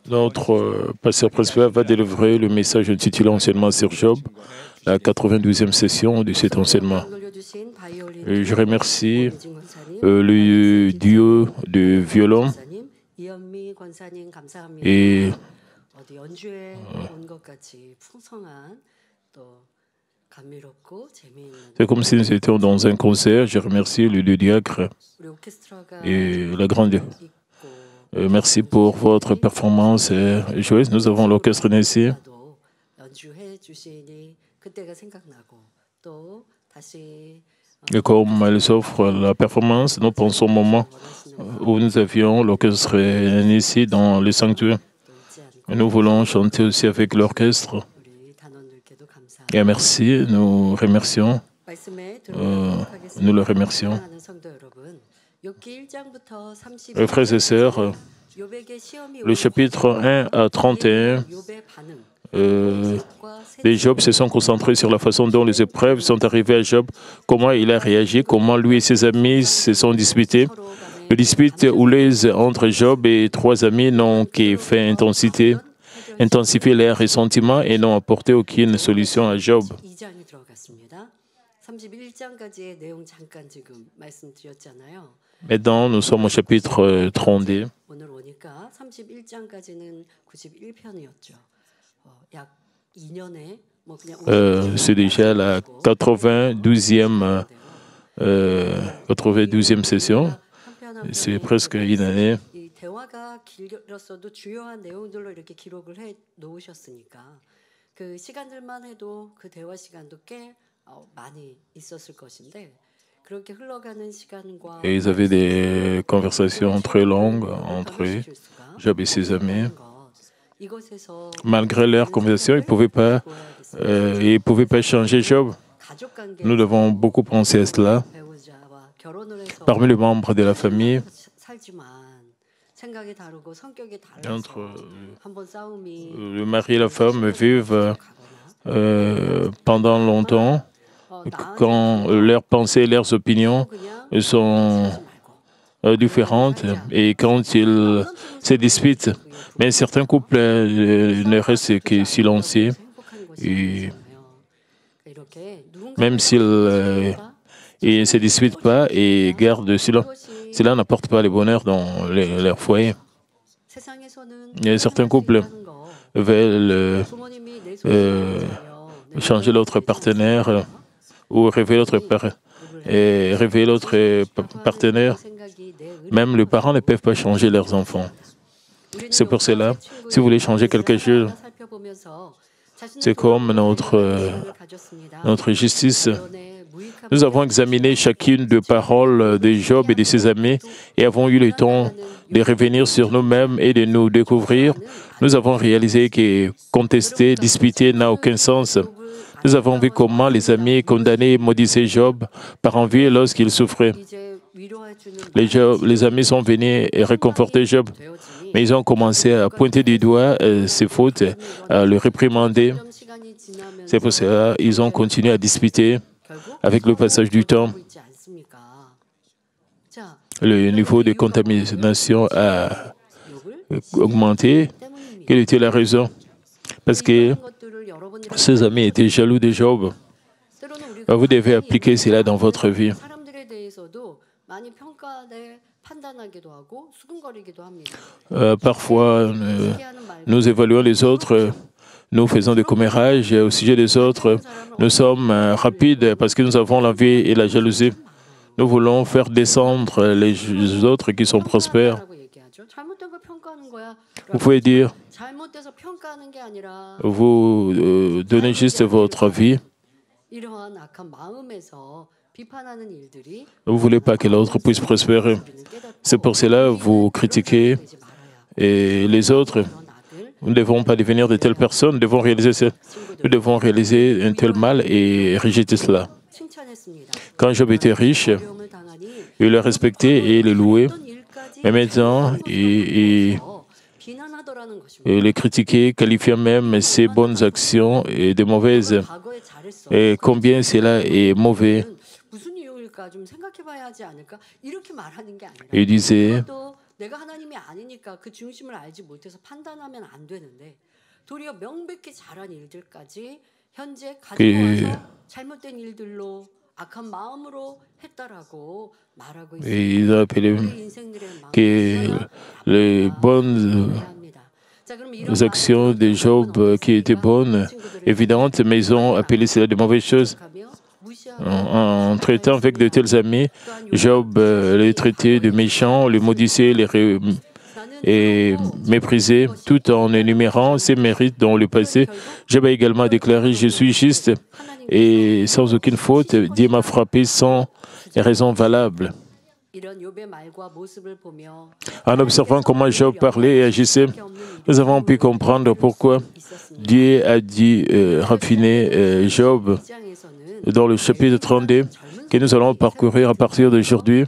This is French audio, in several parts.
Notre pasteur principal va délivrer le message intitulé Enseignement sur Job, la 92e session de cet enseignement. Et je remercie le duo de violon et c'est comme si nous étions dans un concert. Je remercie le diacre et la grande. Merci pour votre performance joyeuse. Nous avons l'orchestre Nancy. Et comme elles offrent la performance, nous pensons au moment où nous avions l'orchestre Nancy dans le sanctuaire. Nous voulons chanter aussi avec l'orchestre. Et merci, nous remercions. Nous le remercions. Frères et sœurs, le chapitre 1 à 31 de Job se sont concentrés sur la façon dont les épreuves sont arrivées à Job, comment il a réagi, comment lui et ses amis se sont disputés. Le dispute houleuse entre Job et trois amis n'ont qu'à fait intensifier leurs ressentiments et n'ont apporté aucune solution à Job. Maintenant, nous sommes au chapitre 32. C'est déjà la 92e session. C'est presque une année. Et ils avaient des conversations très longues entre Job et ses amis. Malgré leur conversation, ils ne pouvaient pas changer Job. Nous devons beaucoup penser à cela. Parmi les membres de la famille, entre le mari et la femme vivent pendant longtemps, quand leurs pensées et leurs opinions sont différentes et quand ils se disputent. Mais certains couples ne restent que silencieux. Et même s'ils ne se disputent pas et gardent le silence, cela n'apporte pas le bonheur dans leur foyer. Et certains couples veulent changer l'autre partenaire ou réveiller l'autre partenaire. Même les parents ne peuvent pas changer leurs enfants. C'est pour cela, si vous voulez changer quelque chose, c'est comme notre justice. Nous avons examiné chacune des paroles de Job et de ses amis et avons eu le temps de revenir sur nous-mêmes et de nous découvrir. Nous avons réalisé que contester, disputer n'a aucun sens. Nous avons vu comment les amis condamnaient et maudissaient Job par envie lorsqu'il souffrait. Les amis sont venus et réconforter Job, mais ils ont commencé à pointer du doigt ses fautes, à le réprimander. C'est pour cela qu'ils ont continué à disputer. Avec le passage du temps, le niveau de contamination a augmenté. Quelle était la raison? Parce que ses amis étaient jaloux de Job. Vous devez appliquer cela dans votre vie. Parfois, nous évaluons les autres, nous faisons des commérages au sujet des autres. Nous sommes rapides parce que nous avons l'envie et la jalousie. Nous voulons faire descendre les autres qui sont prospères. Vous pouvez dire, vous donnez juste votre avis. Vous ne voulez pas que l'autre puisse prospérer. C'est pour cela que vous critiquez et les autres. Nous ne devons pas devenir de telles personnes, nous devons réaliser un tel mal et rejeter cela. Quand Job était riche, il le respectait et il le louait. Mais maintenant, il les critiquait, qualifiant même ses bonnes actions et de mauvaises. Et combien cela est mauvais. Il disait, 내가 하나님이 아니니까 그 중심을 알지 못해서 판단하면 안 되는데 도리어 명백히 잘한 일들까지 현재 가지고 와서 잘못된 일들로 악한 마음으로 했다라고 말하고 있습니다. Il a appelé que les bonnes actions de Job qui étaient bonnes, évidentes, mais ils ont appelé cela de mauvaises choses. En traitant avec de tels amis, Job les traitait de méchants, les maudissait, et méprisait, tout en énumérant ses mérites dans le passé. Job a également déclaré « Je suis juste et sans aucune faute, Dieu m'a frappé sans raison valable ». En observant comment Job parlait et agissait, nous avons pu comprendre pourquoi Dieu a dit raffiner Job dans le chapitre 32 que nous allons parcourir à partir d'aujourd'hui.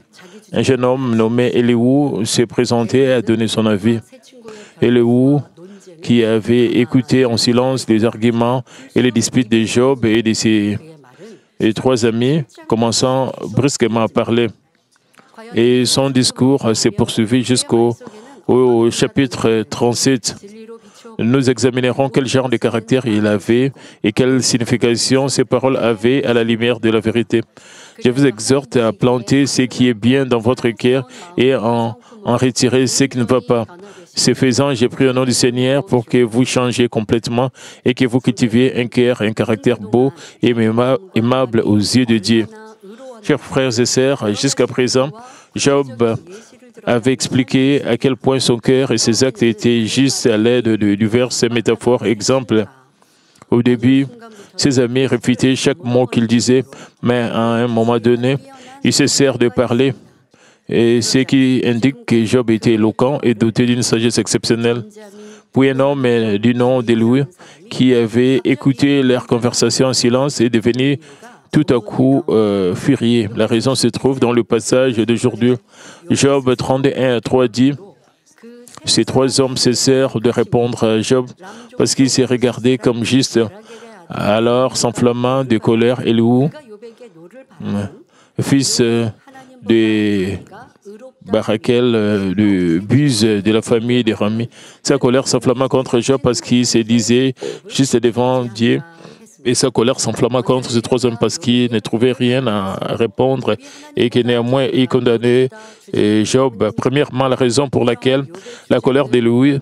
Un jeune homme nommé Elihu s'est présenté et a donné son avis. Elihu, qui avait écouté en silence les arguments et les disputes de Job et de ses trois amis, commençant brusquement à parler. Et son discours s'est poursuivi jusqu'au chapitre 37. Nous examinerons quel genre de caractère il avait et quelle signification ces paroles avaient à la lumière de la vérité. Je vous exhorte à planter ce qui est bien dans votre cœur et en retirer ce qui ne va pas. Ce faisant, j'ai pris au nom du Seigneur pour que vous changiez complètement et que vous cultiviez un cœur et un caractère beau et aimable aux yeux de Dieu. Chers frères et sœurs, jusqu'à présent, Job avait expliqué à quel point son cœur et ses actes étaient justes à l'aide de diverses métaphores. Exemple, au début, ses amis répétaient chaque mot qu'il disait, mais à un moment donné, ils cessèrent de parler, et ce qui indique que Job était éloquent et doté d'une sagesse exceptionnelle. Puis un homme du nom d'Elihu, qui avait écouté leur conversation en silence, est devenu tout à coup furieux. La raison se trouve dans le passage d'aujourd'hui. Job 31:3 dit « Ces trois hommes cessèrent de répondre à Job parce qu'il s'est regardé comme juste. Alors, s'enflammant de colère, Elihu, fils de Barakel, de Buz de la famille de Rami, sa colère s'enflamma contre Job parce qu'il se disait juste devant Dieu. Et sa colère s'enflamma contre ces trois hommes parce qu'ils ne trouvaient rien à répondre et que néanmoins ils condamnaient Job. Premièrement, la raison pour laquelle la colère d'Elihu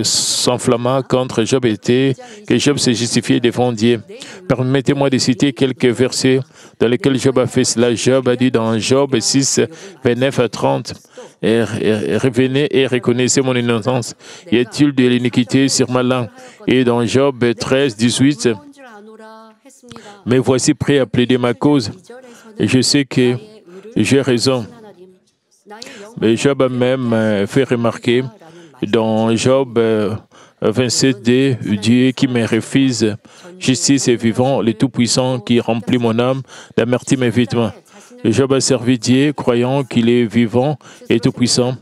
s'enflamma contre Job était que Job s'est justifié devant Dieu. Permettez-moi de citer quelques versets dans lesquels Job a fait cela. Job a dit dans Job 6, 29 à 30, « Revenez et reconnaissez mon innocence. Y a-t-il de l'iniquité sur ma langue ?» Et dans Job 13, 18, « Mais voici prêt à plaider ma cause. Et je sais que j'ai raison. » Mais Job a même fait remarquer dans Job 27, Dieu qui me refuse justice et vivant, le Tout-Puissant qui remplit mon âme d'amertume et vêtements. Job a servi Dieu, croyant qu'il est vivant et Tout-Puissant.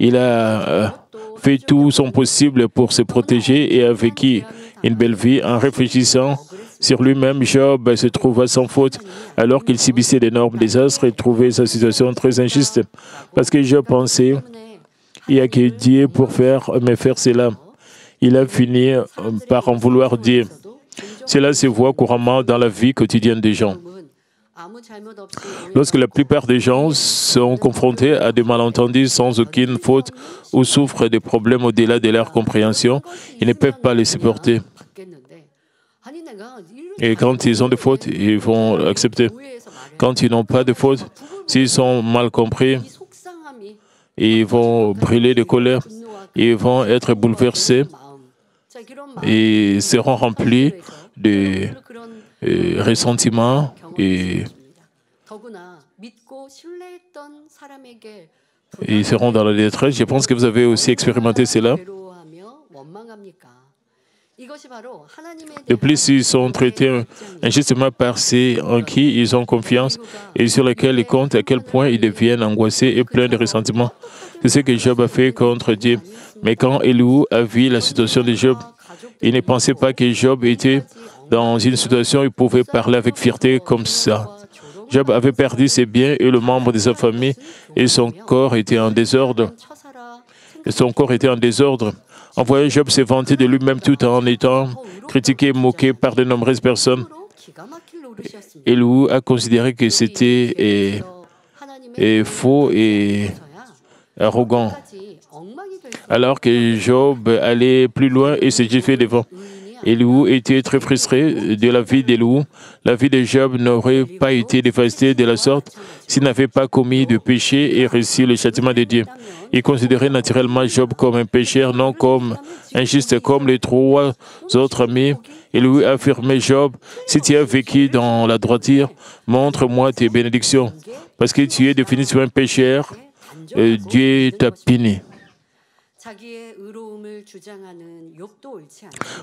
Il a fait tout son possible pour se protéger et a vécu une belle vie en réfléchissant sur lui-même. Job se trouva sans faute alors qu'il subissait d'énormes désastres et trouvait sa situation très injuste parce que Job pensait il n'y a que Dieu pour me faire cela. Il a fini par en vouloir Dieu. Cela se voit couramment dans la vie quotidienne des gens. Lorsque la plupart des gens sont confrontés à des malentendus sans aucune faute ou souffrent de problèmes au-delà de leur compréhension, ils ne peuvent pas les supporter. Et quand ils ont des fautes, ils vont accepter. Quand ils n'ont pas de fautes, s'ils sont mal compris, ils vont brûler de colère, ils vont être bouleversés et seront remplis de ressentiment et ils seront dans la détresse. Je pense que vous avez aussi expérimenté cela. De plus, ils sont traités injustement par ceux en qui ils ont confiance et sur lesquels ils comptent, à quel point ils deviennent angoissés et pleins de ressentiment. C'est ce que Job a fait contre Dieu. Mais quand Elihu a vu la situation de Job, il ne pensait pas que Job était dans une situation où il pouvait parler avec fierté comme ça. Job avait perdu ses biens et le membre de sa famille et son corps était en désordre. Et son corps était en désordre. En voyant Job se vanter de lui-même tout en étant critiqué et moqué par de nombreuses personnes, Elihu a considéré que c'était faux et arrogant. Alors que Job allait plus loin et se justifiait devant. Elihu était très frustré de la vie d'Elihu. La vie de Job n'aurait pas été dévastée de la sorte s'il n'avait pas commis de péché et reçu le châtiment de Dieu. Il considérait naturellement Job comme un pécheur, non comme injuste, comme les trois autres amis. Elihu affirmait Job, si tu as vécu dans la droiture, montre-moi tes bénédictions. Parce que tu es définitivement un pécheur, Dieu t'a puni.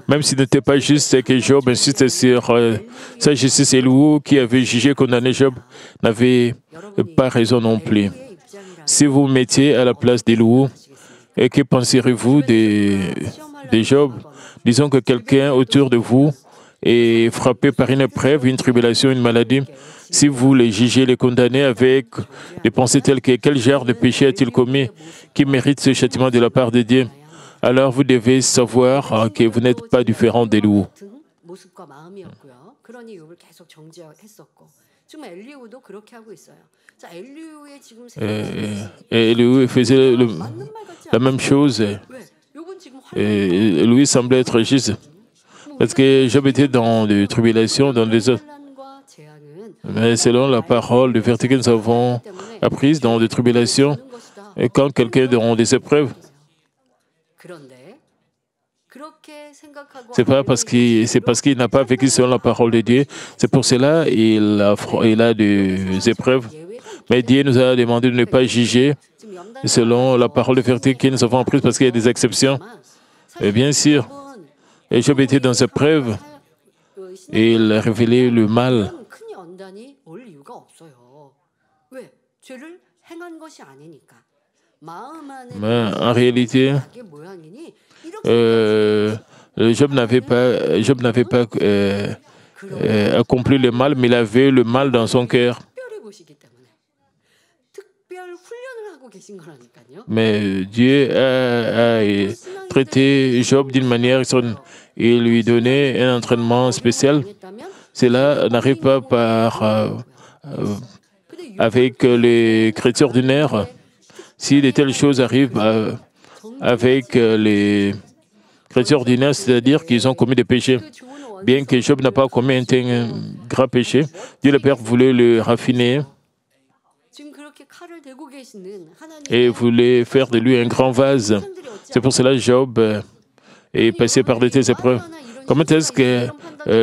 Même s'il n'était pas juste que Job insiste sur sa justice, Elihu, qui avait jugé et condamné Job, n'avait pas raison non plus. Si vous vous mettiez à la place d'Elihu, que penserez-vous de Job? Disons que quelqu'un autour de vous est frappé par une épreuve, une tribulation, une maladie. Si vous les jugez, les condamnez avec des pensées telles que quel genre de péché a-t-il commis qui mérite ce châtiment de la part de Dieu? Alors vous devez savoir que vous n'êtes pas différent d'Elihu. Elihu faisait la même chose. Lui semblait être juste. Parce que Job était dans des tribulations, dans des autres. Mais selon la parole de vérité que nous avons apprise dans des tribulations, et quand quelqu'un est dans des épreuves, c'est parce qu'il n'a pas vécu selon la parole de Dieu. C'est pour cela qu'il a des épreuves. Mais Dieu nous a demandé de ne pas juger selon la parole de vérité que nous avons apprise parce qu'il y a des exceptions. Et bien sûr, Job était dans cette épreuve et il a révélé le mal. Mais en réalité, Job n'avait pas accompli le mal, mais il avait le mal dans son cœur. Mais Dieu a traité Job d'une manière extraordinaire. Il lui donnait un entraînement spécial. Cela n'arrive pas avec les chrétiens ordinaires. Si de telles choses arrivent avec les chrétiens ordinaires, c'est-à-dire qu'ils ont commis des péchés. Bien que Job n'a pas commis un grand péché, Dieu le Père voulait le raffiner et voulait faire de lui un grand vase. C'est pour cela que Job est passé par de telles épreuves. Comment est-ce que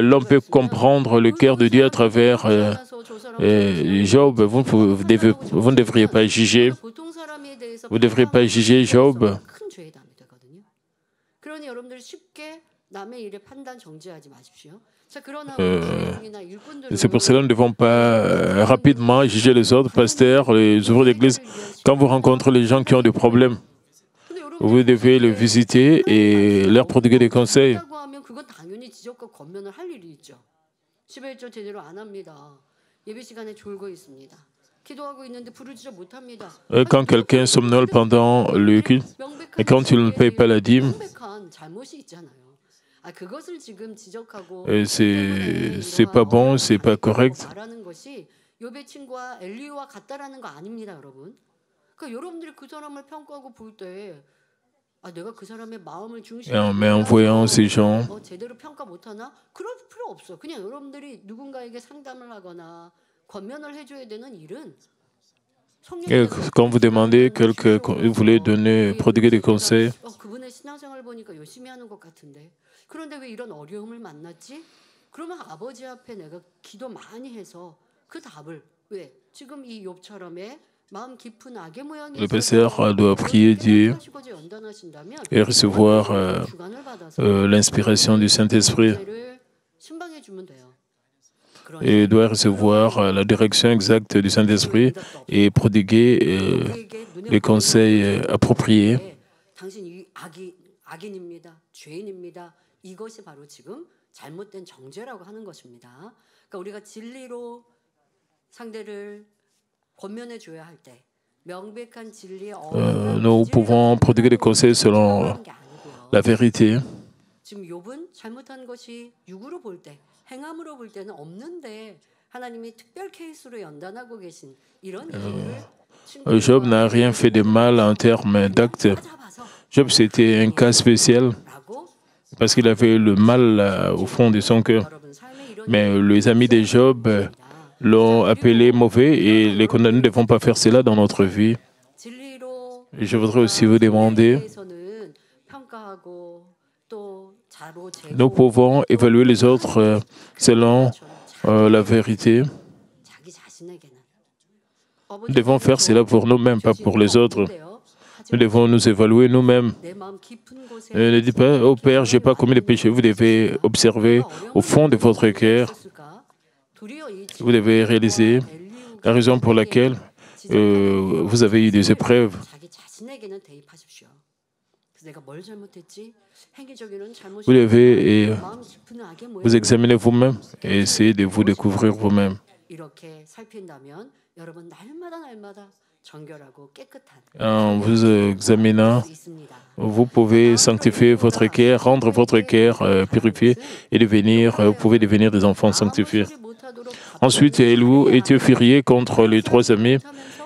l'homme peut comprendre le cœur de Dieu à travers Job? Vous ne devriez pas juger. Vous ne devriez pas juger Job. C'est pour cela que nous ne devons pas rapidement juger les autres pasteurs, les ouvriers d'église. Quand vous rencontrez les gens qui ont des problèmes, vous devez les visiter et leur prodiguer des conseils. Quand quelqu'un somnole pendant le culte et quand il ne paye pas la dîme, c'est pas bon, c'est pas correct. Mais en voyant ces gens, et quand vous demandez quelqu'un, vous voulez prodiguer des conseils, le pasteur doit prier Dieu et recevoir l'inspiration du Saint-Esprit. Et doit recevoir la direction exacte du Saint-Esprit et prodiguer les conseils appropriés. nous pouvons prodiguer des conseils selon la vérité. Job n'a rien fait de mal en termes d'actes. Job, c'était un cas spécial parce qu'il avait le mal au fond de son cœur. Mais les amis de Job l'ont appelé mauvais et les condamnés ne devons pas faire cela dans notre vie. Je voudrais aussi vous demander, nous pouvons évaluer les autres selon la vérité. Nous devons faire cela pour nous-mêmes, pas pour les autres. Nous devons nous évaluer nous-mêmes. Ne dites pas, oh Père, je n'ai pas commis de péché. Vous devez observer au fond de votre cœur. Vous devez réaliser la raison pour laquelle vous avez eu des épreuves. Vous devez vous examiner vous-même et essayer de vous découvrir vous-même. En vous examinant, vous pouvez sanctifier votre cœur, rendre votre cœur purifié et vous pouvez devenir des enfants sanctifiés. Ensuite, Élihu était furieux contre les trois amis.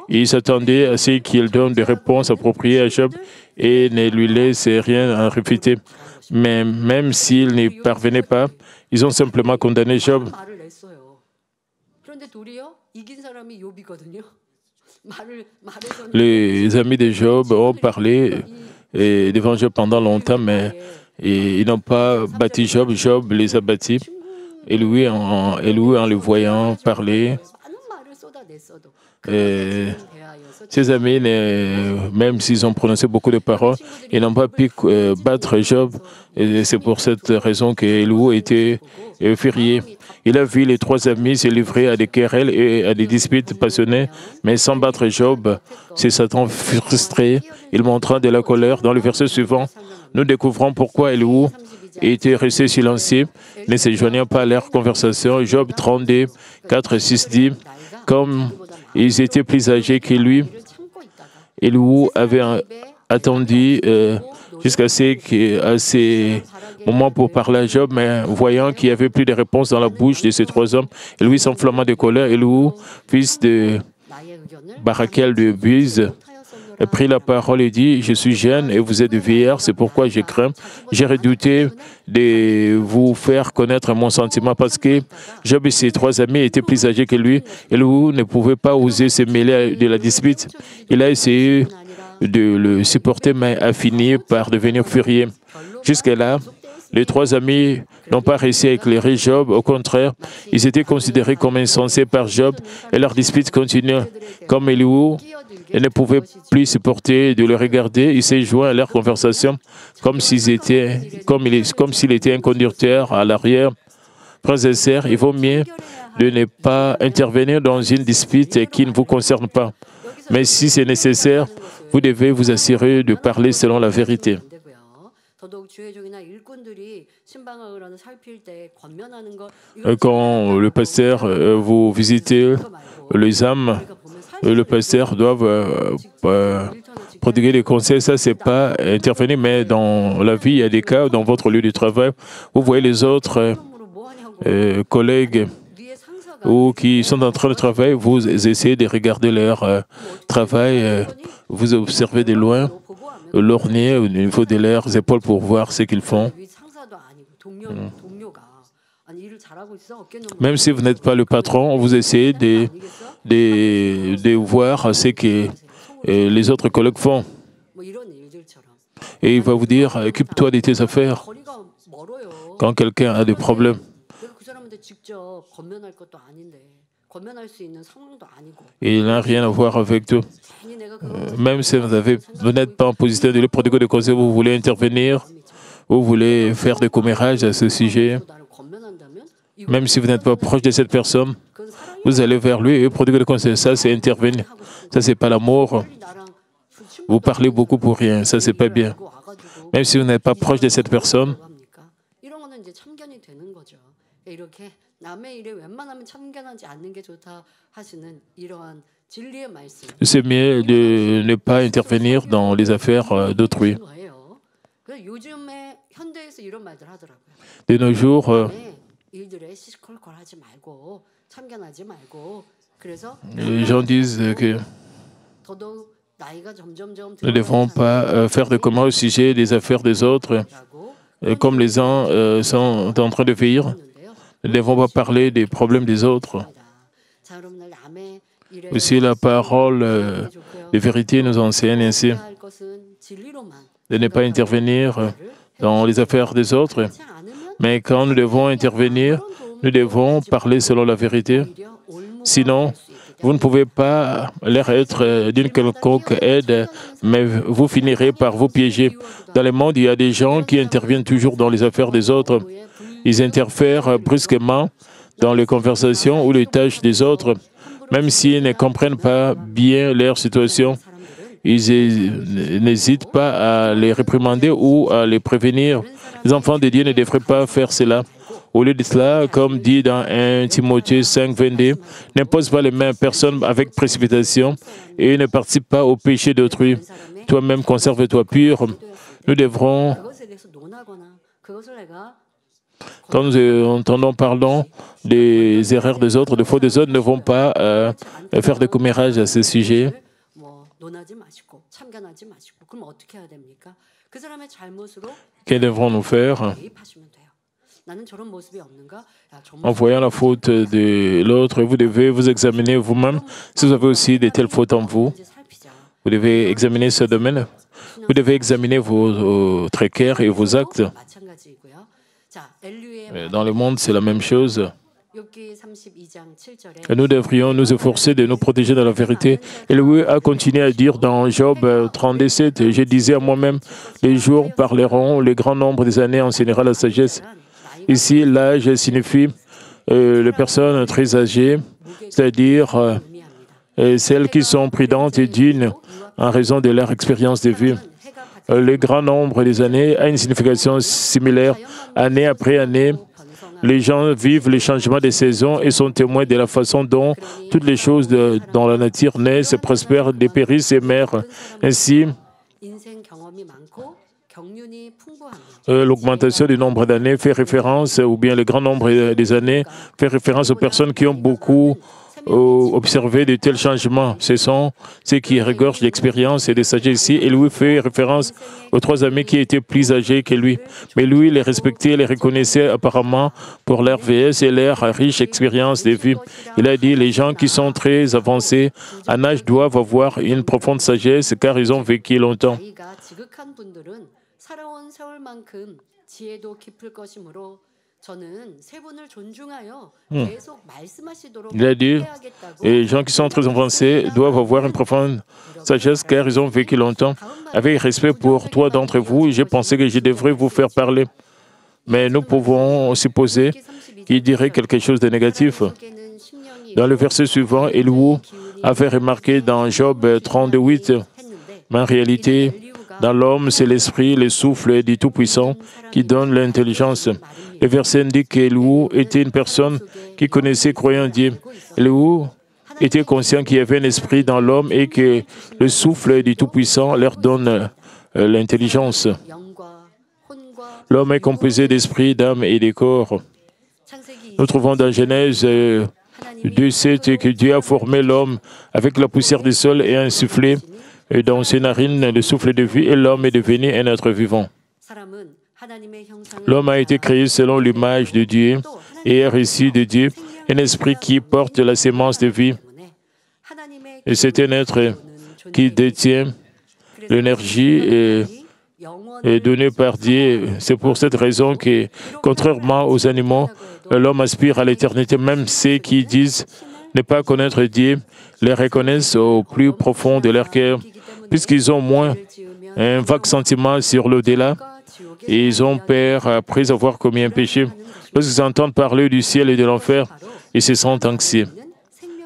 Il s'attendait à ce qu'il donne des réponses appropriées à Job et ne lui laisse rien à réfuter. Mais même s'il n'y parvenait pas, ils ont simplement condamné Job. Les amis de Job ont parlé devant Job pendant longtemps, mais ils n'ont pas bâti Job. Job les a bâtis. Et lui, en le voyant parler, ses amis, même s'ils ont prononcé beaucoup de paroles, ils n'ont pas pu battre Job. Et c'est pour cette raison qu'Élihu était furieux. Il a vu les trois amis se livrer à des querelles et à des disputes passionnées, mais sans battre Job. C'est Satan frustré. Il montra de la colère. Dans le verset suivant, nous découvrons pourquoi Élihu était resté silencieux, ne se joignant pas à leur conversation. Job 32, 4 et 6 dit, comme ils étaient plus âgés que lui, Élihu avait attendu jusqu'à ces moments pour parler à Job, mais voyant qu'il n'y avait plus de réponse dans la bouche de ces trois hommes, Élihu s'enflamma de colère. Élihu, fils de Barakel de Buz, prit la parole et dit, « Je suis jeune et vous êtes vieillard, c'est pourquoi je crains. J'ai redouté de vous faire connaître mon sentiment parce que Job et ses trois amis étaient plus âgés que lui. Élihu ne pouvait pas oser se mêler de la dispute. Il a essayé de le supporter, mais a fini par devenir furieux. Jusque-là, les trois amis n'ont pas réussi à éclairer Job. Au contraire, ils étaient considérés comme insensés par Job et leur dispute continuait. Comme Élihu ne pouvait plus supporter de le regarder, il s'est joint à leur conversation comme s'il était un conducteur à l'arrière. Frères et sœurs, il vaut mieux de ne pas intervenir dans une dispute qui ne vous concerne pas. Mais si c'est nécessaire, vous devez vous assurer de parler selon la vérité. Quand le pasteur vous visitez les âmes, le pasteur doit prodiguer des conseils. Ça, c'est pas intervenir, mais dans la vie, il y a des cas, dans votre lieu de travail, vous voyez les autres collègues ou qui sont en train de travailler, vous essayez de regarder leur travail, vous observez de loin, lorgner au niveau de leurs épaules pour voir ce qu'ils font. Même si vous n'êtes pas le patron, vous essayez de voir ce que les autres collègues font. Et il va vous dire, occupe-toi de tes affaires. Quand quelqu'un a des problèmes. Et il n'a rien à voir avec tout. Même si vous n'êtes pas en position de lui prodiguer des conseils, vous voulez intervenir, vous voulez faire des commérages à ce sujet. Même si vous n'êtes pas proche de cette personne, vous allez vers lui et prodiguer des conseils. Ça, c'est intervenir. Ça, c'est pas l'amour. Vous parlez beaucoup pour rien. Ça, c'est pas bien. Même si vous n'êtes pas proche de cette personne, C'est mieux de ne pas intervenir dans les affaires d'autrui. De nos jours, les gens disent que nous ne devons pas faire de commentaires au sujet des affaires des autres. Comme les uns sont en train de vieillir, nous ne devons pas parler des problèmes des autres. Aussi, la parole de vérité nous enseigne ainsi de ne pas intervenir dans les affaires des autres. Mais quand nous devons intervenir, nous devons parler selon la vérité. Sinon, vous ne pouvez pas leur être d'une quelconque aide, mais vous finirez par vous piéger. Dans le monde, il y a des gens qui interviennent toujours dans les affaires des autres. Ils interfèrent brusquement dans les conversations ou les tâches des autres, même s'ils ne comprennent pas bien leur situation. Ils n'hésitent pas à les réprimander ou à les prévenir. Les enfants de Dieu ne devraient pas faire cela. Au lieu de cela, comme dit dans 1 Timothée 5, 22, n'impose pas les mains à personne avec précipitation et ne participe pas au péché d'autrui. Toi-même, conserve-toi pur. Nous devrons, quand nous entendons parler des erreurs des autres, des fautes des autres, ne vont pas faire de commérages à ce sujet. Que devrons-nous faire? En voyant la faute de l'autre, vous devez vous examiner vous-même. Si vous avez aussi de telles fautes en vous, vous devez examiner ce domaine. Vous devez examiner votre cœur et vos actes. Dans le monde, c'est la même chose. Nous devrions nous efforcer de nous protéger dans la vérité. Élie a continué à dire dans Job 37, « Je disais à moi-même, les jours parleront, le grand nombre des années enseignera la sagesse. » Ici, l'âge signifie les personnes très âgées, c'est-à-dire celles qui sont prudentes et dignes en raison de leur expérience de vie. Le grand nombre des années a une signification similaire. Année après année, les gens vivent les changements des saisons et sont témoins de la façon dont toutes les choses dans la nature naissent, prospèrent, dépérissent et meurent. Ainsi, l'augmentation du nombre d'années fait référence, ou bien le grand nombre des années fait référence aux personnes qui ont beaucoup observé de tels changements. Ce sont ceux qui regorgent d'expérience et de sagesse ici. Et lui fait référence aux 3 amis qui étaient plus âgés que lui. Mais lui, les respectait et les reconnaissait apparemment pour leur vieillesse et leur riche expérience de vie. Il a dit, les gens qui sont très avancés en âge doivent avoir une profonde sagesse car ils ont vécu longtemps. Il a dit, les gens qui sont très avancés doivent avoir une profonde sagesse car ils ont vécu longtemps. Avec respect pour 3 d'entre vous, j'ai pensé que je devrais vous faire parler. Mais nous pouvons supposer qu'il dirait quelque chose de négatif. Dans le verset suivant, Élie avait remarqué dans Job 38, mais en réalité, dans l'homme, c'est l'esprit, le souffle du Tout-Puissant qui donne l'intelligence. Le verset indique qu'Élie était une personne qui connaissait croyant Dieu. Élie était conscient qu'il y avait un esprit dans l'homme et que le souffle du Tout-Puissant leur donne l'intelligence. L'homme est composé d'esprit, d'âme et de corps. Nous trouvons dans Genèse 2:7 que Dieu a formé l'homme avec la poussière du sol et a insufflé dans ses narines le souffle de vie et l'homme est devenu un être vivant. L'homme a été créé selon l'image de Dieu et est reçu de Dieu, un esprit qui porte la sémence de vie. Et c'est un être qui détient l'énergie et donnée par Dieu. C'est pour cette raison que, contrairement aux animaux, l'homme aspire à l'éternité. Même ceux qui disent ne pas connaître Dieu les reconnaissent au plus profond de leur cœur, puisqu'ils ont moins un vague sentiment sur l'au-delà et ils ont peur après avoir commis un péché. Lorsqu'ils entendent parler du ciel et de l'enfer, ils se sentent anxieux.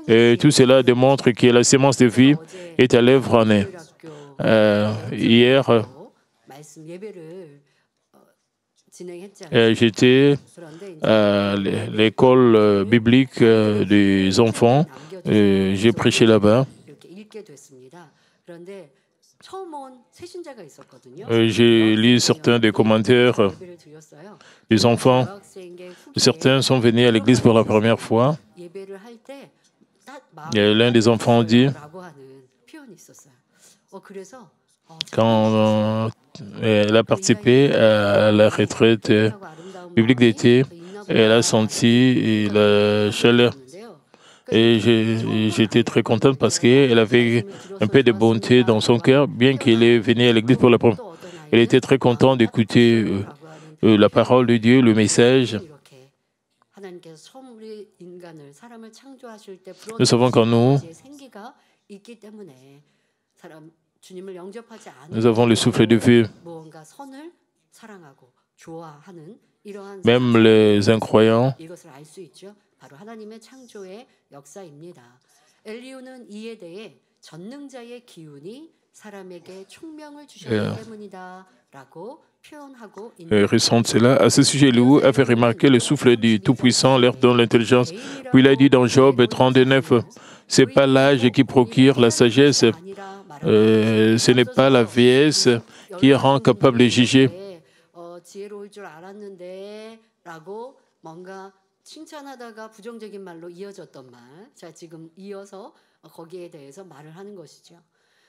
Et tout cela démontre que la sémence de vie est à l'œuvre en eux. Hier, J'étais à l'école biblique des enfants. J'ai prêché là-bas. J'ai lu certains des commentaires des enfants. Certains sont venus à l'église pour la première fois. Et l'un des enfants dit, quand elle a participé à la retraite biblique d'été, elle a senti la chaleur. Et j'étais très contente parce qu'elle avait un peu de bonté dans son cœur, bien qu'elle est venue à l'église pour la première fois. Elle était très contente d'écouter la parole de Dieu, le message. Nous savons qu'en nous, nous avons le souffle de vie. Même les incroyants ressentent cela. À ce sujet, Elihu a fait remarquer le souffle du Tout-Puissant, leur donne l'intelligence. Puis il a dit dans Job 39, ce n'est pas l'âge qui procure la sagesse, ce n'est pas la vieillesse qui rend capable de juger. 칭찬하다가 부정적인 말로 이어졌던 말. 자, 지금 이어서 거기에 대해서 말을 하는 것이죠.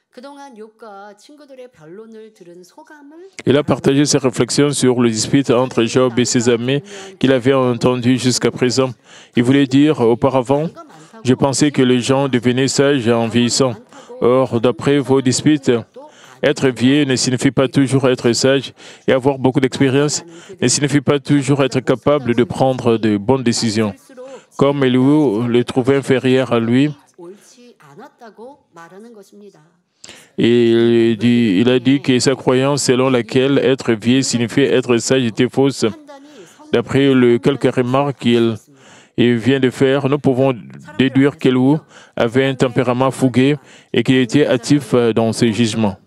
그동안 욥과 친구들의 변론을 들은 소감을 Il a partagé ses réflexions sur le dispute entre Job et ses amis qu'il avait entendu jusqu'à présent. Il voulait dire auparavant, je pensais que les gens devenaient sages en vieillissant. Or, d'après vos disputes, être vieux ne signifie pas toujours être sage et avoir beaucoup d'expérience ne signifie pas toujours être capable de prendre de bonnes décisions. Comme Elihu le trouvait inférieur à lui, et il a dit que sa croyance selon laquelle être vieux signifiait être sage était fausse. D'après les quelques remarques qu'il vient de faire, nous pouvons déduire qu'Elihu avait un tempérament fougueux et qu'il était actif dans ses jugements.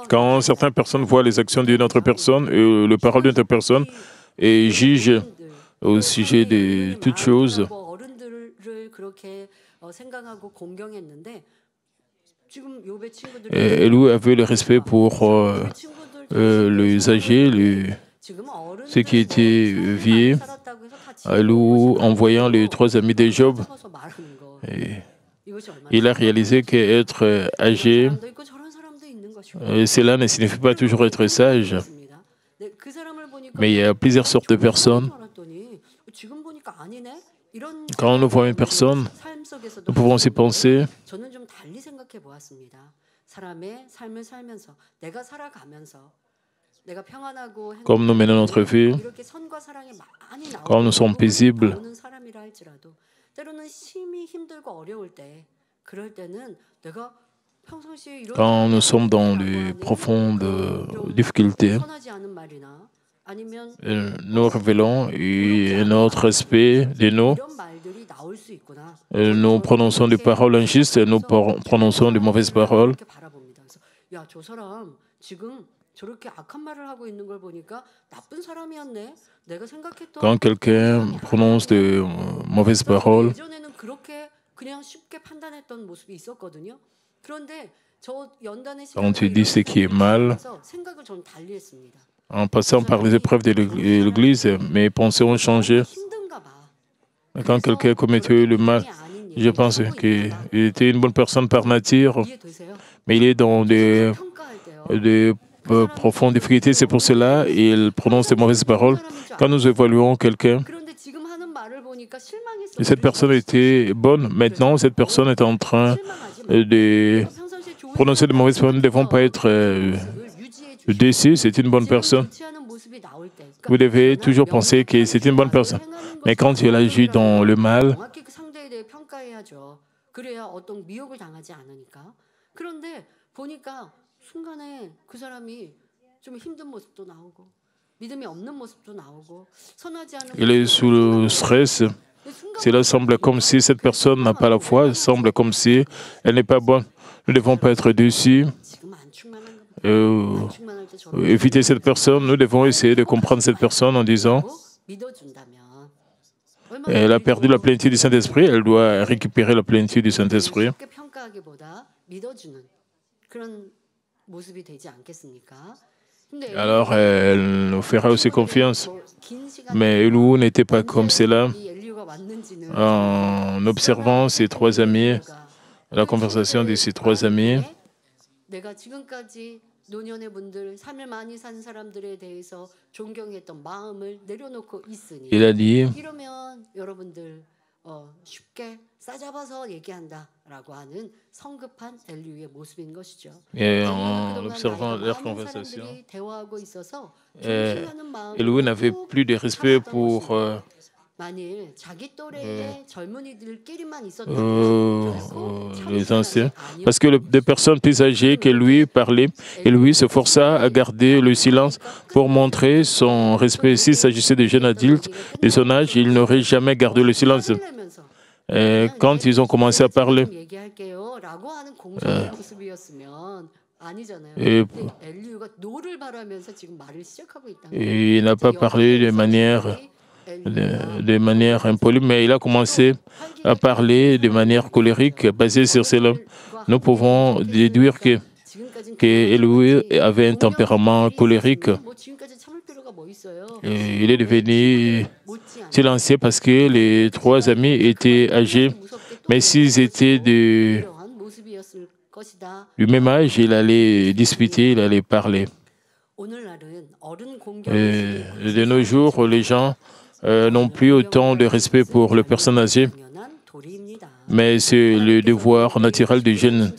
Quand certaines personnes voient les actions d'une autre personne et les paroles d'une autre personne et jugent au sujet de toutes choses, Elihu avait le respect pour les âgés, ceux qui étaient vieux. Elihu, en voyant les trois amis de Job, il a réalisé qu'être âgé, cela ne signifie pas toujours être sage. Mais il y a plusieurs sortes de personnes. Quand nous voyons une personne, nous pouvons aussi penser, comme nous menons notre vie, quand nous sommes paisibles, quand nous sommes dans les profondes difficultés, nous révélons un autre aspect de nous. Nous prononçons des paroles injustes, nous prononçons de mauvaises paroles. Quand quelqu'un prononce de mauvaises paroles, quand tu dis ce qui est mal, en passant par les épreuves de l'Église, mes pensées ont changé. Quand quelqu'un commettait le mal, je pense qu'il était une bonne personne par nature, mais il est dans des profondes difficultés. C'est pour cela qu'il prononce de mauvaises paroles. Quand nous évaluons quelqu'un, cette personne était bonne. Maintenant, cette personne est en train de prononcer de mauvaises paroles. Nous ne devons pas être déçus. C'est une bonne personne. Vous devez toujours penser que c'est une bonne personne. Mais quand il agit dans le mal, il est sous le stress Cela semble comme si cette personne n'a pas la foi, semble comme si elle n'est pas bonne. Nous ne devons pas être déçus. Éviter cette personne, nous devons essayer de comprendre cette personne en disant elle a perdu la plénitude du Saint-Esprit, elle doit récupérer la plénitude du Saint-Esprit. Alors, elle nous fera aussi confiance. Mais Elihu n'était pas comme cela. En observant ces trois amis, la conversation de ces trois amis, il a dit, et en observant leur conversation, Elihu n'avait plus de respect pour les anciens, parce que des personnes plus âgées que lui parlaient, et lui se força à garder le silence pour montrer son respect. S'il s'agissait de jeunes adultes de son âge, il n'aurait jamais gardé le silence. Et quand ils ont commencé à parler, et il n'a pas parlé de manière impolie, mais il a commencé à parler de manière colérique, basée sur cela. Nous pouvons déduire que Elihu avait un tempérament colérique. Et il est devenu silencieux parce que les trois amis étaient âgés, mais s'ils étaient du même âge, il allait discuter, il allait parler. De nos jours, les gens n'ont plus autant de respect pour les personnes âgées, mais c'est le devoir naturel des jeunes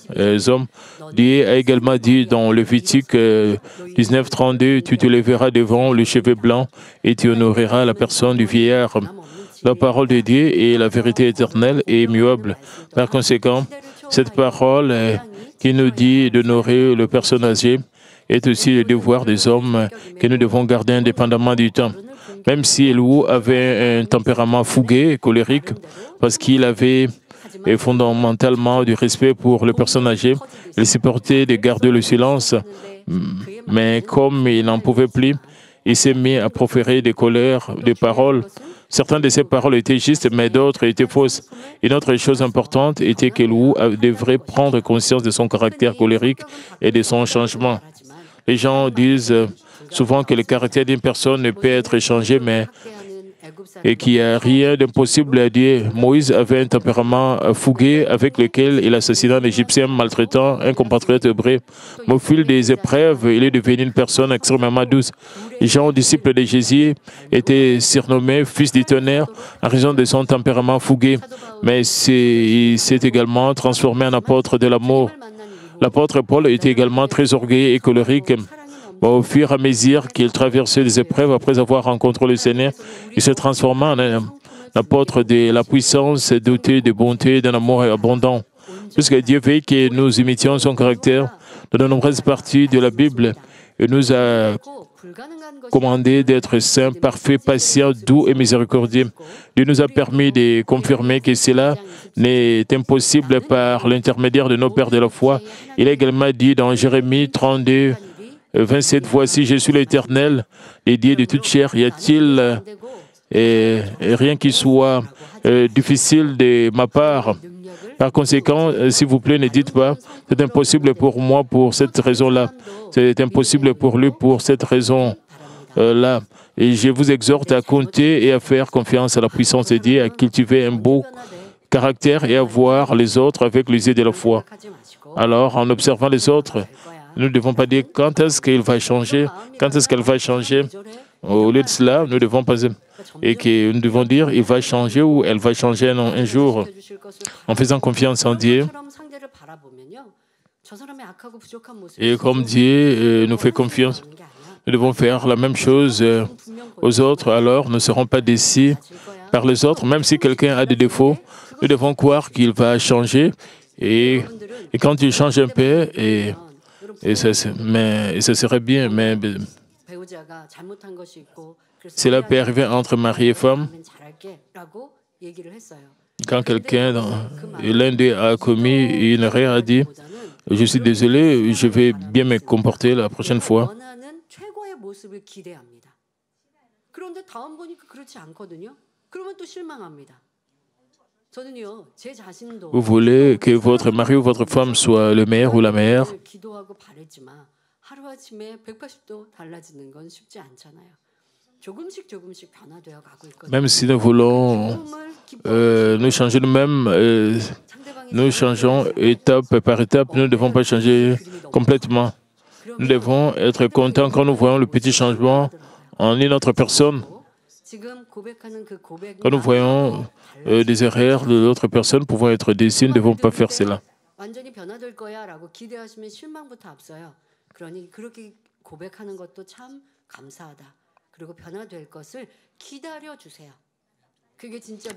hommes. Dieu a également dit dans Lévitique 19:32, tu te lèveras devant le cheveu blanc et tu honoreras la personne du vieillard. La parole de Dieu est la vérité éternelle et immuable. Par conséquent, cette parole qui nous dit d'honorer les personnes âgées est aussi le devoir des hommes que nous devons garder indépendamment du temps. Même si Elihu avait un tempérament fougueux et colérique, parce qu'il avait fondamentalement du respect pour les personnes âgées, il supportait de garder le silence, mais comme il n'en pouvait plus, il s'est mis à proférer des colères, des paroles. Certaines de ces paroles étaient justes, mais d'autres étaient fausses. Une autre chose importante était qu'Elihu devrait prendre conscience de son caractère colérique et de son changement. Les gens disent souvent que le caractère d'une personne ne peut être changé, mais et qu'il n'y a rien d'impossible à dire. Moïse avait un tempérament fougueux avec lequel il assassina un Égyptien maltraitant un compatriote hébreu. Mais au fil des épreuves, il est devenu une personne extrêmement douce. Jean, disciple de Jésus, était surnommé fils du tonnerre en raison de son tempérament fougueux, mais il s'est également transformé en apôtre de l'amour. L'apôtre Paul était également très orgueilleux et colérique. Au fur et à mesure qu'il traversait des épreuves, après avoir rencontré le Seigneur, il se transforma en un apôtre de la puissance, doté de bonté, d'un amour abondant. Puisque Dieu veut que nous imitions son caractère, dans de nombreuses parties de la Bible, il nous a commandé d'être saints, parfaits, patients, doux et miséricordieux. Dieu nous a permis de confirmer que cela n'est impossible par l'intermédiaire de nos pères de la foi. Il a également dit dans Jérémie 32, 27, voici, je suis l'Éternel, les dieux de toute chair. Y a-t-il rien qui soit difficile de ma part? Par conséquent, s'il vous plaît, ne dites pas, c'est impossible pour moi pour cette raison-là. C'est impossible pour lui pour cette raison-là. Et je vous exhorte à compter et à faire confiance à la puissance de Dieu, à cultiver un beau caractère et à voir les autres avec les yeux de la foi. Alors, en observant les autres, nous ne devons pas dire quand est-ce qu'il va changer, quand est-ce qu'elle va changer. Au lieu de cela, nous devons penser et que nous devons dire il va changer ou elle va changer un jour. En faisant confiance en Dieu. Et comme Dieu nous fait confiance, nous devons faire la même chose aux autres. Alors, nous ne serons pas déçus par les autres. Même si quelqu'un a des défauts, nous devons croire qu'il va changer. Et quand il change un peu, et ça serait bien, mais cela peut arriver entre mari et femme. Quand quelqu'un, l'un d'eux a commis une erreur, a dit « Je suis désolé, je vais bien me comporter la prochaine fois ». Vous voulez que votre mari ou votre femme soit le meilleur ou la meilleure. Même si nous voulons nous changer nous-mêmes, nous changeons étape par étape, nous ne devons pas changer complètement. Nous devons être contents quand nous voyons le petit changement en une autre personne. Quand nous voyons des erreurs de l'autre personne pouvant être déçus, nous ne devons pas faire cela.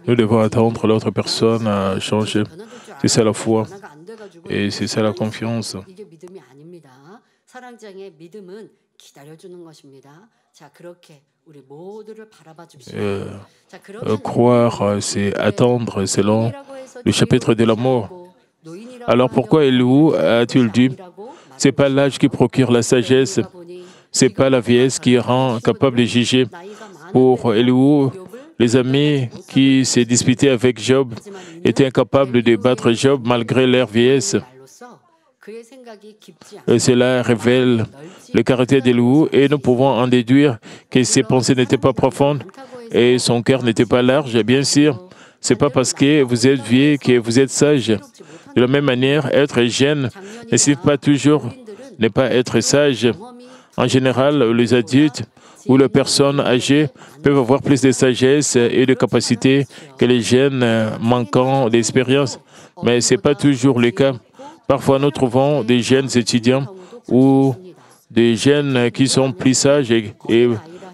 Nous devons attendre l'autre personne à changer. C'est ça la foi et c'est ça la confiance. Croire, c'est attendre selon le chapitre de l'amour. Alors pourquoi Elihu a-t-il dit « Ce n'est pas l'âge qui procure la sagesse, ce n'est pas la vieillesse qui rend capable de juger ». Pour Elihu, les amis qui se disputaient avec Job étaient incapables de battre Job malgré leur vieillesse. Et cela révèle le caractère d'Elihu et nous pouvons en déduire que ses pensées n'étaient pas profondes et son cœur n'était pas large. Bien sûr, ce n'est pas parce que vous êtes vieux que vous êtes sage. De la même manière, être jeune ne signifie pas toujours ne pas être sage. En général, les adultes ou les personnes âgées peuvent avoir plus de sagesse et de capacité que les jeunes manquant d'expérience. Mais ce n'est pas toujours le cas. Parfois, nous trouvons des jeunes étudiants ou des jeunes qui sont plus sages et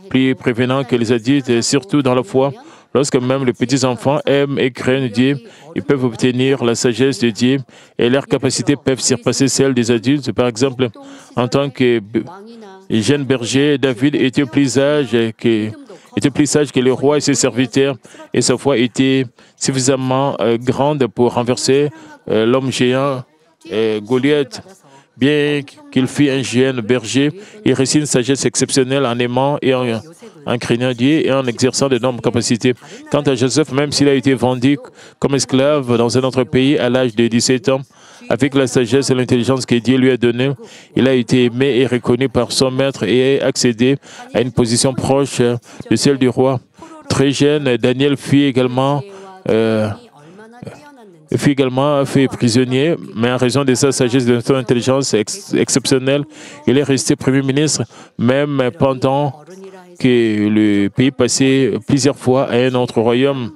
plus prévenants que les adultes, surtout dans la foi. Lorsque même les petits-enfants aiment et craignent Dieu, ils peuvent obtenir la sagesse de Dieu et leurs capacités peuvent surpasser celles des adultes. Par exemple, en tant que jeune berger, David était plus sage que le roi et ses serviteurs, et sa foi était suffisamment grande pour renverser l'homme géant Goliath. Bien qu'il fût un jeune berger, il réussit une sagesse exceptionnelle en aimant et en craignant Dieu et en exerçant d'énormes capacités. Quant à Joseph, même s'il a été vendu comme esclave dans un autre pays à l'âge de 17 ans, avec la sagesse et l'intelligence que Dieu lui a donnée, il a été aimé et reconnu par son maître et a accédé à une position proche de celle du roi. Très jeune, Daniel fut également fait prisonnier, mais en raison de sa sagesse et de son intelligence exceptionnelle, il est resté Premier ministre, même pendant que le pays passait plusieurs fois à un autre royaume.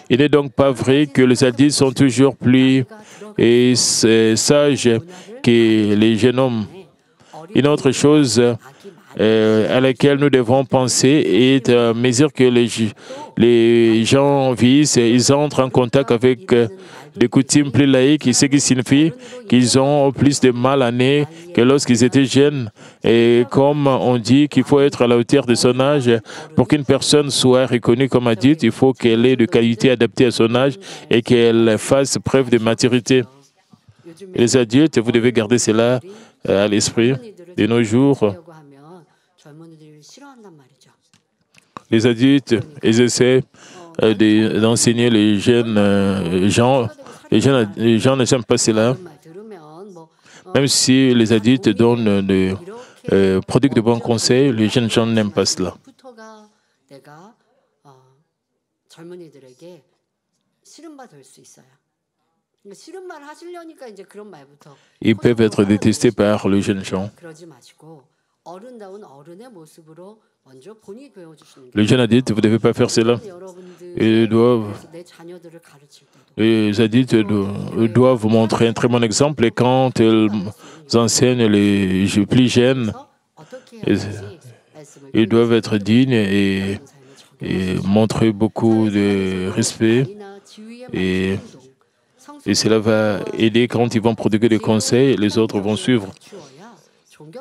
Il n'est donc pas vrai que les adultes sont toujours plus sages que les jeunes hommes. Une autre chose à laquelle nous devons penser est à mesure que les gens vieillissent, ils entrent en contact avec des coutumes plus laïques, ce qui signifie qu'ils ont plus de mal à nez que lorsqu'ils étaient jeunes. Et comme on dit qu'il faut être à la hauteur de son âge, pour qu'une personne soit reconnue comme adulte, il faut qu'elle ait des qualités adaptées à son âge et qu'elle fasse preuve de maturité. Les adultes, vous devez garder cela à l'esprit. De nos jours, les adultes, ils essaient d'enseigner les jeunes gens. Les gens ne s'aiment pas cela. Même si les adultes donnent prodiguent de bons conseils, les jeunes gens n'aiment pas cela. Ils peuvent être détestés par les jeunes gens. Les jeunes adultes, vous ne devez pas faire cela. Les adultes doivent montrer un très bon exemple et quand ils enseignent les plus jeunes, ils doivent être dignes et montrer beaucoup de respect. Et cela va aider quand ils vont prodiguer des conseils, les autres vont suivre.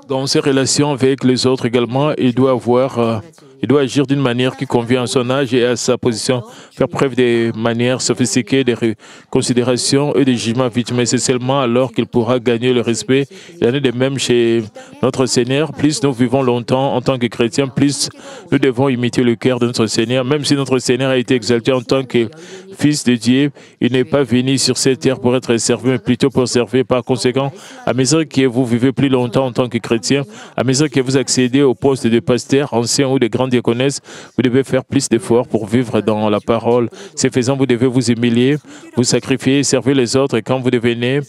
Dans ses relations avec les autres également, il doit avoir Il doit agir d'une manière qui convient à son âge et à sa position, faire preuve des manières sophistiquées, des considérations et des jugements vite. Mais c'est seulement alors qu'il pourra gagner le respect. Il en est de même chez notre Seigneur. Plus nous vivons longtemps en tant que chrétiens, plus nous devons imiter le cœur de notre Seigneur. Même si notre Seigneur a été exalté en tant que Fils de Dieu, il n'est pas venu sur cette terre pour être servi, mais plutôt pour servir. Par conséquent, à mesure que vous vivez plus longtemps en tant que chrétien, à mesure que vous accédez au poste de pasteur, ancien ou de grand diaconesse, vous devez faire plus d'efforts pour vivre dans la parole. Ce faisant, vous devez vous humilier, vous sacrifier, servir les autres. Et quand vous devenez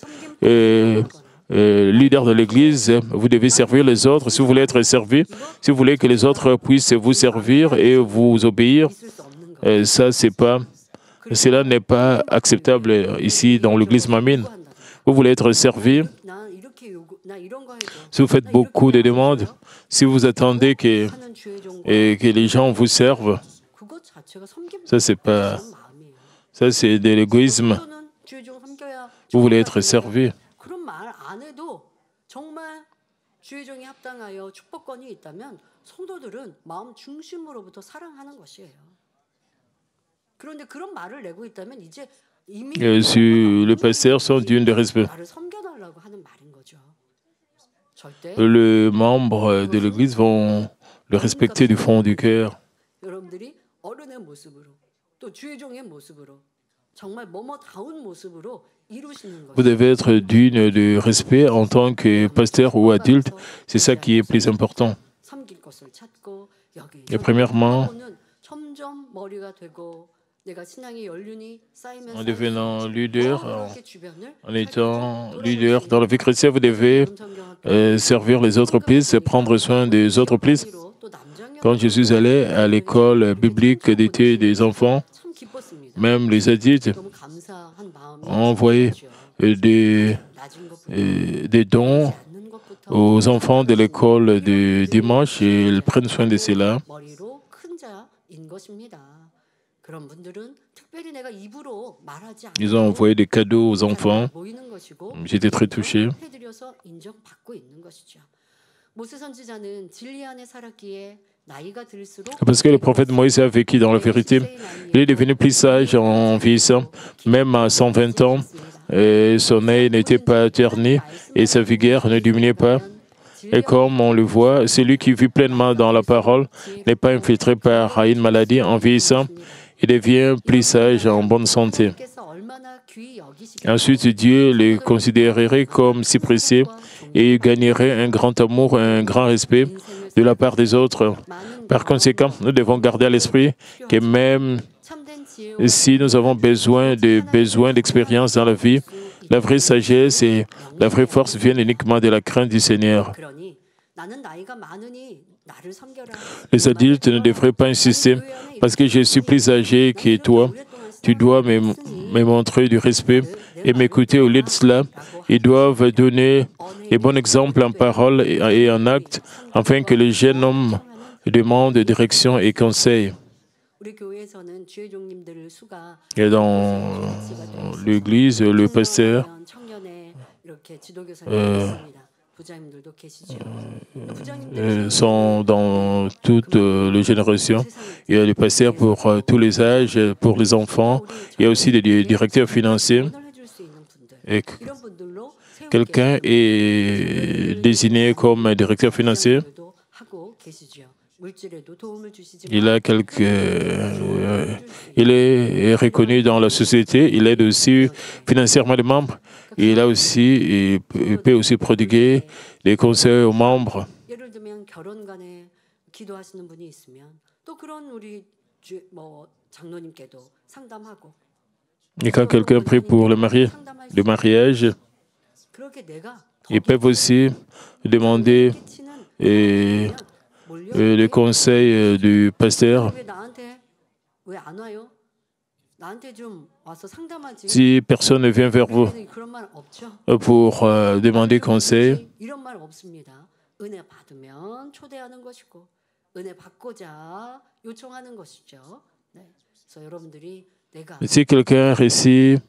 leader de l'Église, vous devez servir les autres. Si vous voulez être servi, si vous voulez que les autres puissent vous servir et vous obéir, cela n'est pas acceptable ici dans l'Église Mamine. Vous voulez être servi. Si vous faites beaucoup de demandes, si vous attendez que les gens vous servent, ça c'est de l'égoïsme. Vous voulez être servi. Si les pasteurs sont dignes de respect, les membres de l'Église vont le respecter du fond du cœur. Vous devez être digne de respect en tant que pasteur ou adulte. C'est ça qui est plus important. Et premièrement, en devenant leader, en étant leader dans la vie chrétienne, vous devez servir les autres plus, prendre soin des autres plus. Quand je suis allé à l'école biblique d'été des enfants, même les adultes ont envoyé des dons aux enfants de l'école du dimanche et ils prennent soin de cela. Ils ont envoyé des cadeaux aux enfants. J'étais très touché. Parce que le prophète Moïse a vécu dans la vérité. Il est devenu plus sage en vieillissant, même à 120 ans. Et son œil n'était pas terni et sa vigueur ne diminuait pas. Et comme on le voit, celui qui vit pleinement dans la parole n'est pas infiltré par une maladie. En vieillissant, il devient plus sage en bonne santé. Ensuite, Dieu le considérerait comme si précieux et il gagnerait un grand amour, un grand respect de la part des autres. Par conséquent, nous devons garder à l'esprit que même si nous avons besoin d'expérience dans la vie, la vraie sagesse et la vraie force viennent uniquement de la crainte du Seigneur. Les adultes ne devraient pas insister parce que je suis plus âgé que toi. Tu dois me montrer du respect et m'écouter au lieu de cela. Ils doivent donner les bons exemples en parole et en acte afin que les jeunes hommes demandent direction et conseil. Et dans l'église, le pasteur sont dans toutes les générations. Il y a des pasteurs pour tous les âges, pour les enfants. Il y a aussi des directeurs financiers. Et quelqu'un est désigné comme directeur financier. Il est reconnu dans la société. Il aide aussi financièrement les membres. Il peut aussi prodiguer des conseils aux membres. Et quand quelqu'un prie pour le mariage, ils peuvent aussi demander le conseil du pasteur. Si personne ne vient vers vous pour demander conseil, si quelqu'un réussit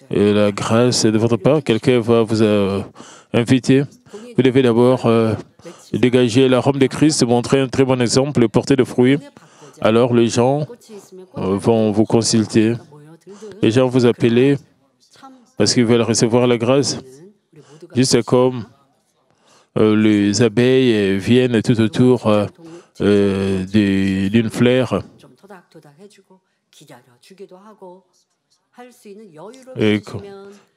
la grâce de votre part, quelqu'un va vous inviter, vous devez d'abord dégager l'arôme de Christ, montrer un très bon exemple, porter des fruits, alors les gens vont vous consulter. Les gens vous appellent parce qu'ils veulent recevoir la grâce. Juste comme les abeilles viennent tout autour d'une fleur. Et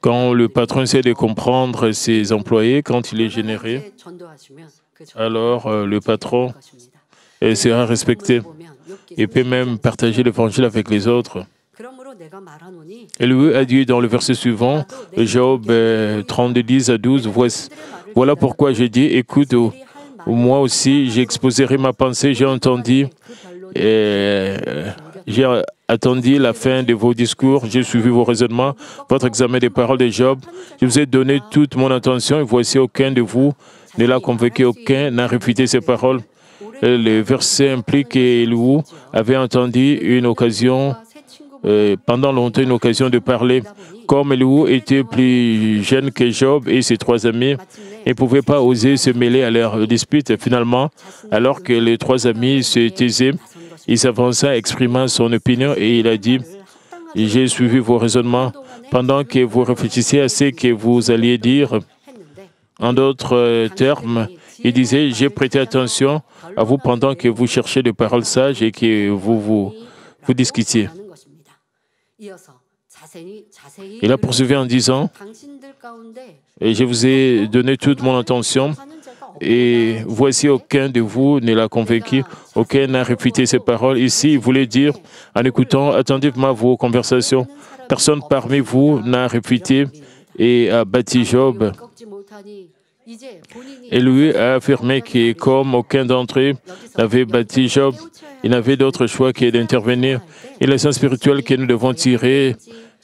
quand le patron essaie de comprendre ses employés, quand il est généré, alors le patron sera respecté. Il peut même partager l'évangile avec les autres. Et lui a dit dans le verset suivant, Job 32, 10 à 12, voilà pourquoi j'ai dit, écoute, moi aussi j'exposerai ma pensée, j'ai attendu la fin de vos discours, j'ai suivi vos raisonnements, votre examen des paroles de Job. Je vous ai donné toute mon attention et voici aucun de vous ne l'a convaincu, aucun n'a réfuté ces paroles. Le verset implique qu'Élihu avait entendu une occasion, pendant longtemps une occasion de parler. Comme Élihu était plus jeune que Job et ses trois amis, il ne pouvait pas oser se mêler à leur dispute. Finalement, alors que les trois amis se taisaient, il s'avança exprimant son opinion et il a dit « J'ai suivi vos raisonnements pendant que vous réfléchissiez à ce que vous alliez dire. » En d'autres termes, il disait « J'ai prêté attention à vous pendant que vous cherchiez des paroles sages et que vous discutiez. » Il a poursuivi en disant « Et je vous ai donné toute mon attention. » Et voici, aucun de vous ne l'a convaincu, aucun n'a réfuté ces paroles. Ici, il voulait dire, en écoutant attentivement vos conversations, personne parmi vous n'a réfuté et a bâti Job. Et lui a affirmé que comme aucun d'entre eux n'avait bâti Job, il n'avait d'autre choix que d'intervenir. Et la leçon spirituelle que nous devons tirer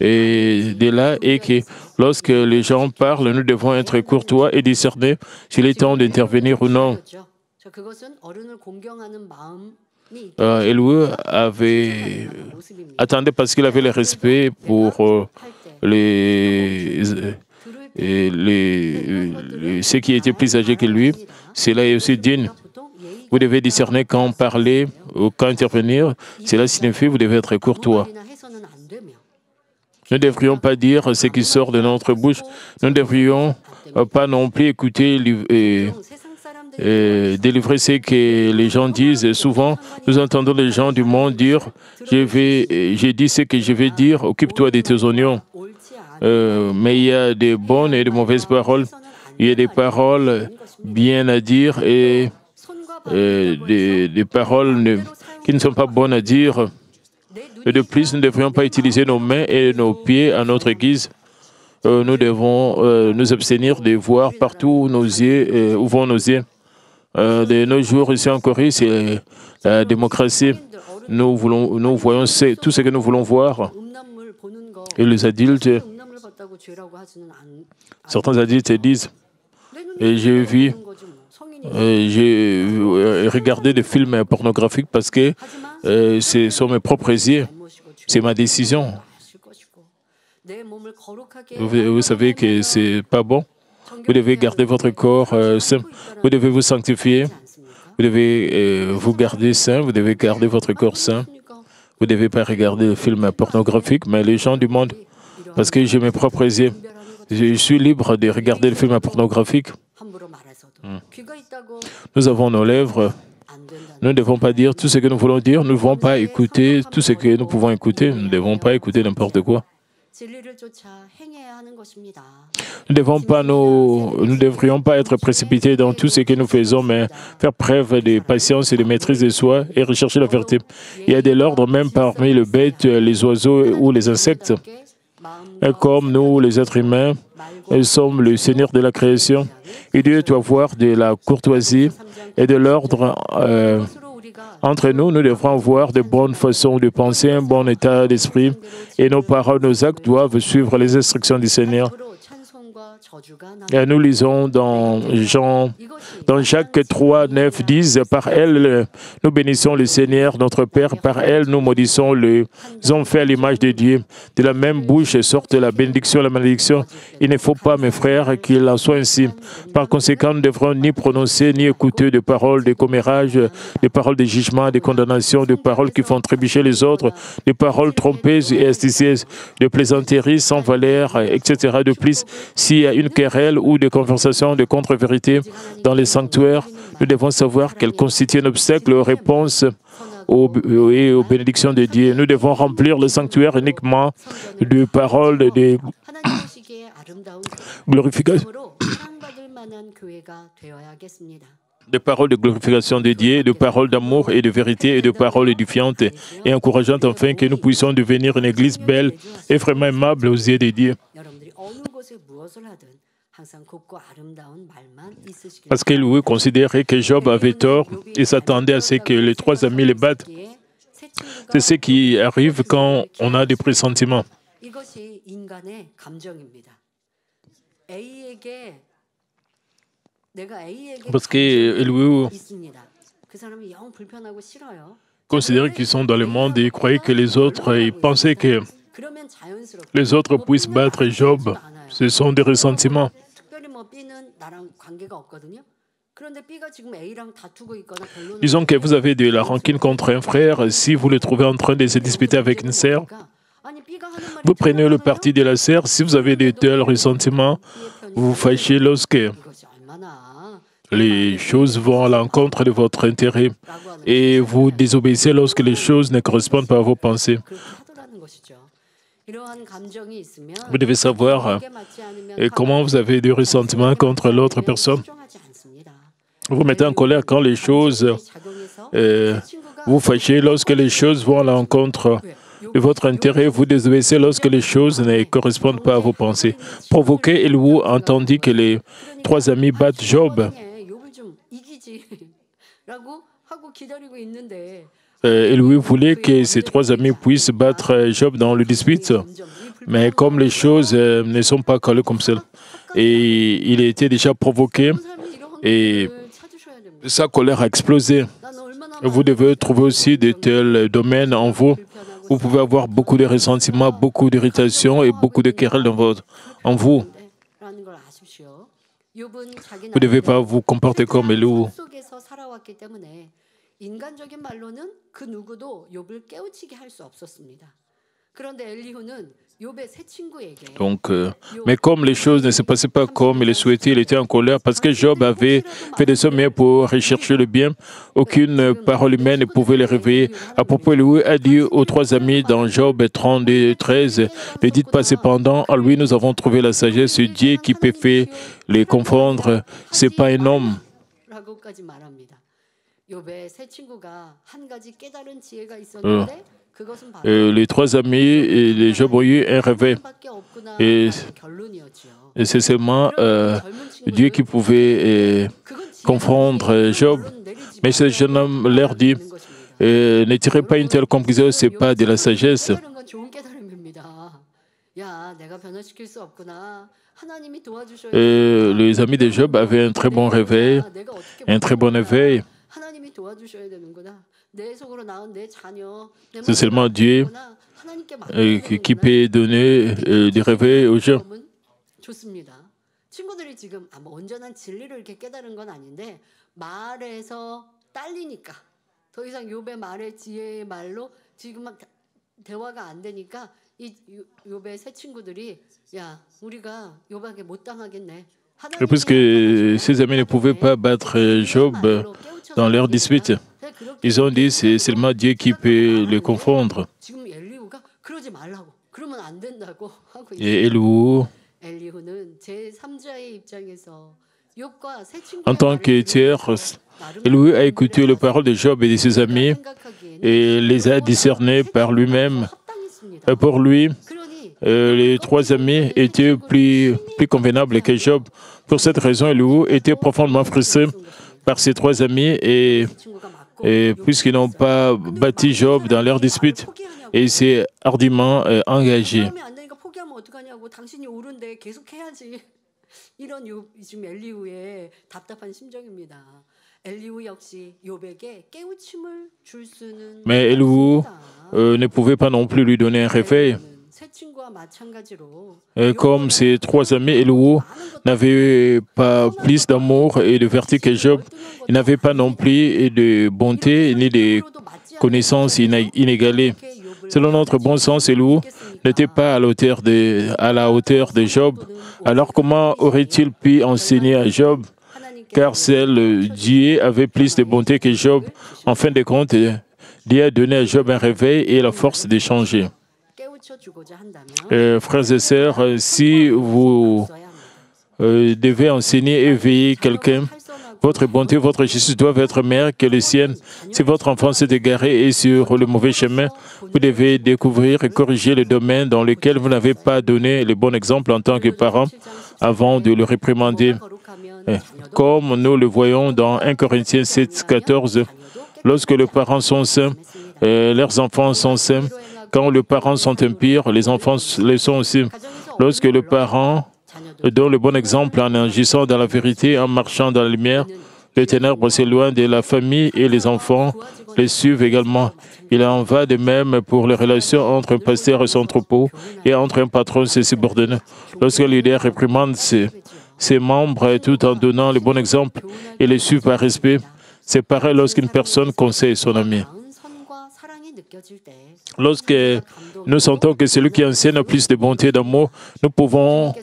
de là est que lorsque les gens parlent, nous devons être courtois et discerner s'il est temps d'intervenir ou non. Élihu attendait parce qu'il avait le respect pour ceux qui étaient plus âgés que lui. Cela est aussi digne. Vous devez discerner quand parler ou quand intervenir. Cela signifie que vous devez être courtois. Nous ne devrions pas dire ce qui sort de notre bouche. Nous ne devrions pas non plus écouter et délivrer ce que les gens disent. Souvent, nous entendons les gens du monde dire « J'ai dit ce que je vais dire, occupe-toi de tes oignons. » Mais il y a des bonnes et de mauvaises paroles. Il y a des paroles bien à dire et des paroles qui ne sont pas bonnes à dire. Et de plus, nous ne devrions pas utiliser nos mains et nos pieds à notre guise. Nous devons nous abstenir de voir partout où vont nos yeux. De nos jours, ici en Corée, c'est la démocratie. Nous voyons tout ce que nous voulons voir. Et les adultes, certains adultes disent, j'ai regardé des films pornographiques parce que ce sont mes propres yeux. C'est ma décision. Vous savez que ce n'est pas bon. Vous devez garder votre corps sain. Vous devez vous sanctifier. Vous devez vous garder sain. Vous devez garder votre corps sain. Vous ne devez pas regarder des films pornographiques, mais les gens du monde, parce que j'ai mes propres yeux, je suis libre de regarder des films pornographiques. Nous avons nos lèvres. Nous ne devons pas dire tout ce que nous voulons dire. Nous ne devons pas écouter tout ce que nous pouvons écouter. Nous ne devons pas écouter n'importe quoi. Nous ne devrions pas être précipités dans tout ce que nous faisons, mais faire preuve de patience et de maîtrise de soi et rechercher la vérité. Il y a de l'ordre même parmi les bêtes, les oiseaux ou les insectes. Et comme nous, les êtres humains, nous sommes le Seigneur de la création. Et Dieu doit avoir de la courtoisie et de l'ordre entre nous. Nous devrons avoir de bonnes façons de penser, un bon état d'esprit. Et nos paroles, nos actes doivent suivre les instructions du Seigneur. Nous lisons dans Jacques 3, 9, 10, « Par elle, nous bénissons le Seigneur, notre Père. Par elle, nous maudissons les hommes faits à l'image de Dieu. De la même bouche sortent la bénédiction et la malédiction. Il ne faut pas, mes frères, qu'il en soit ainsi. Par conséquent, nous ne devrons ni prononcer, ni écouter de paroles de commérage, des paroles de jugement, de condamnation, de paroles qui font trébucher les autres, des paroles trompeuses et astucieuses, de plaisanteries sans valeur, etc. De plus, s'il y a une querelle ou des conversations de contre-vérité dans les sanctuaires, nous devons savoir qu'elles constituent un obstacle aux réponses et aux bénédictions de Dieu. Nous devons remplir le sanctuaire uniquement de paroles de glorification. De paroles de glorification de Dieu, de paroles d'amour et de vérité et de paroles édifiantes et encourageantes afin que nous puissions devenir une église belle et vraiment aimable aux yeux de Dieu. Parce qu'il voulait considérer que Job avait tort et s'attendait à ce que les trois amis les battent. C'est ce qui arrive quand on a des pressentiments. Parce qu'ils considéraient qu'ils sont dans le monde et ils croyaient que les autres, ils pensaient que les autres puissent battre Job. Ce sont des ressentiments. Disons que vous avez de la rancune contre un frère. Si vous le trouvez en train de se disputer avec une sœur, vous prenez le parti de la sœur. Si vous avez de tels ressentiments, vous vous fâchez lorsque les choses vont à l'encontre de votre intérêt et vous désobéissez lorsque les choses ne correspondent pas à vos pensées. Vous devez savoir comment vous avez du ressentiment contre l'autre personne. Vous vous mettez en colère quand les choses vous fâchez lorsque les choses vont à l'encontre de votre intérêt. Vous désobéissez lorsque les choses ne correspondent pas à vos pensées. Provoqué, Elihu entendit que les trois amis battent Job. Elihu voulait que ses trois amis puissent battre Job dans le dispute. Mais comme les choses ne sont pas collées comme ça, et il a été déjà provoqué, et sa colère a explosé. Vous devez trouver aussi de tels domaines en vous. Vous pouvez avoir beaucoup de ressentiments, beaucoup d'irritation et beaucoup de querelles en vous. Vous ne devez pas vous comporter comme Elihu. Donc, mais comme les choses ne se passaient pas comme il le souhaitait, il était en colère parce que Job avait fait de son mieux pour rechercher le bien. Aucune parole humaine ne pouvait le réveiller. À propos, Elihu a dit aux trois amis dans Job 32, 13, « Ne dites pas cependant, en lui nous avons trouvé la sagesse, ce Dieu qui peut faire les confondre, ce n'est pas un homme. » Les trois amis et les Job ont eu un réveil. Et c'est seulement Dieu qui pouvait confondre Job. Mais ce jeune homme leur dit, ne tirez pas une telle conclusion, ce n'est pas de la sagesse. Les amis de Job avaient un très bon réveil, un très bon éveil. C'est seulement Dieu qui peut donner des réveils aux gens. Et puisque ses amis ne pouvaient pas battre Job dans leur dispute, ils ont dit c'est seulement Dieu qui peut les confondre. Et Elihu, en tant que tiers, Elihu a écouté les paroles de Job et de ses amis et les a discernées par lui-même. Pour lui, les trois amis étaient plus convenables que Job. Pour cette raison, Elihu était profondément frustré par ses trois amis et puisqu'ils n'ont pas battu Job dans leur dispute, et il s'est hardiment engagé. 이런 지금 엘리후의 답답한 심정입니다. 엘리후 역시 욥에게 깨우침을 줄 수는 Mais Elihu ne pouvait pas non plus lui donner un réveil. 새 친구와 마찬가지로 Comme ses trois amis, Elihu n'avait pas plus d'amour et de vertu que Job. Il n'avait pas non plus de bonté ni de connaissances inégalées. Selon notre bon sens, Elihu n'était pas à la hauteur de Job. Alors comment aurait-il pu enseigner à Job? Car Dieu avait plus de bonté que Job. En fin de compte, Dieu a donné à Job un réveil et la force de changer. Frères et sœurs, si vous devez enseigner et éveiller quelqu'un, votre bonté, votre justice doivent être meilleures que les siennes. Si votre enfant s'est égaré et sur le mauvais chemin, vous devez découvrir et corriger le domaine dans lequel vous n'avez pas donné le bon exemple en tant que parent avant de le réprimander. Comme nous le voyons dans 1 Corinthiens 7, 14, lorsque les parents sont saints, leurs enfants sont saints. Quand les parents sont impurs, les enfants le sont aussi. Lorsque les parents donnent le bon exemple en agissant dans la vérité, en marchant dans la lumière, les ténèbres s'éloignent de la famille et les enfants les suivent également. Il en va de même pour les relations entre un pasteur et son troupeau et entre un patron et ses subordonnés. Lorsque le leader réprimande ses membres tout en donnant le bon exemple et les suit par respect, c'est pareil lorsqu'une personne conseille son ami. Lorsque nous sentons que celui qui enseigne a plus de bonté et d'amour, nous pouvons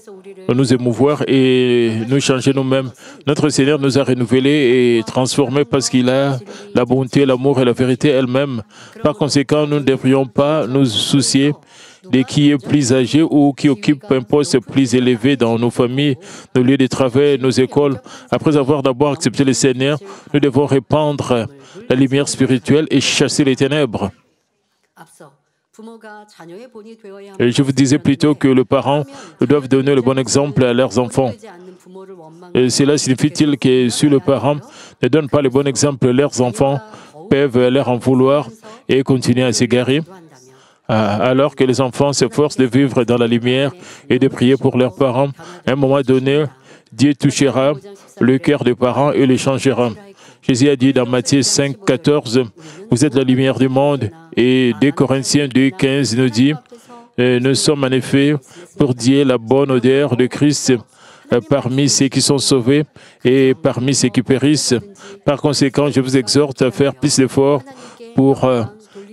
nous émouvoir et nous changer nous-mêmes. Notre Seigneur nous a renouvelés et transformés parce qu'il a la bonté, l'amour et la vérité elle-même. Par conséquent, nous ne devrions pas nous soucier de qui est plus âgé ou qui occupe un poste plus élevé dans nos familles, nos lieux de travail, nos écoles. Après avoir d'abord accepté le Seigneur, nous devons répandre la lumière spirituelle et chasser les ténèbres. Et je vous disais plutôt que les parents doivent donner le bon exemple à leurs enfants. Et cela signifie-t-il que si les parents ne donnent pas le bon exemple, leurs enfants peuvent leur en vouloir et continuer à s'égarer? Alors que les enfants s'efforcent de vivre dans la lumière et de prier pour leurs parents, à un moment donné, Dieu touchera le cœur des parents et les changera. Jésus a dit dans Matthieu 5, 14, « Vous êtes la lumière du monde. » Et 2 Corinthiens 2, 15 nous dit, « Nous sommes en effet pour Dieu la bonne odeur de Christ parmi ceux qui sont sauvés et parmi ceux qui périssent. » Par conséquent, je vous exhorte à faire plus d'efforts pour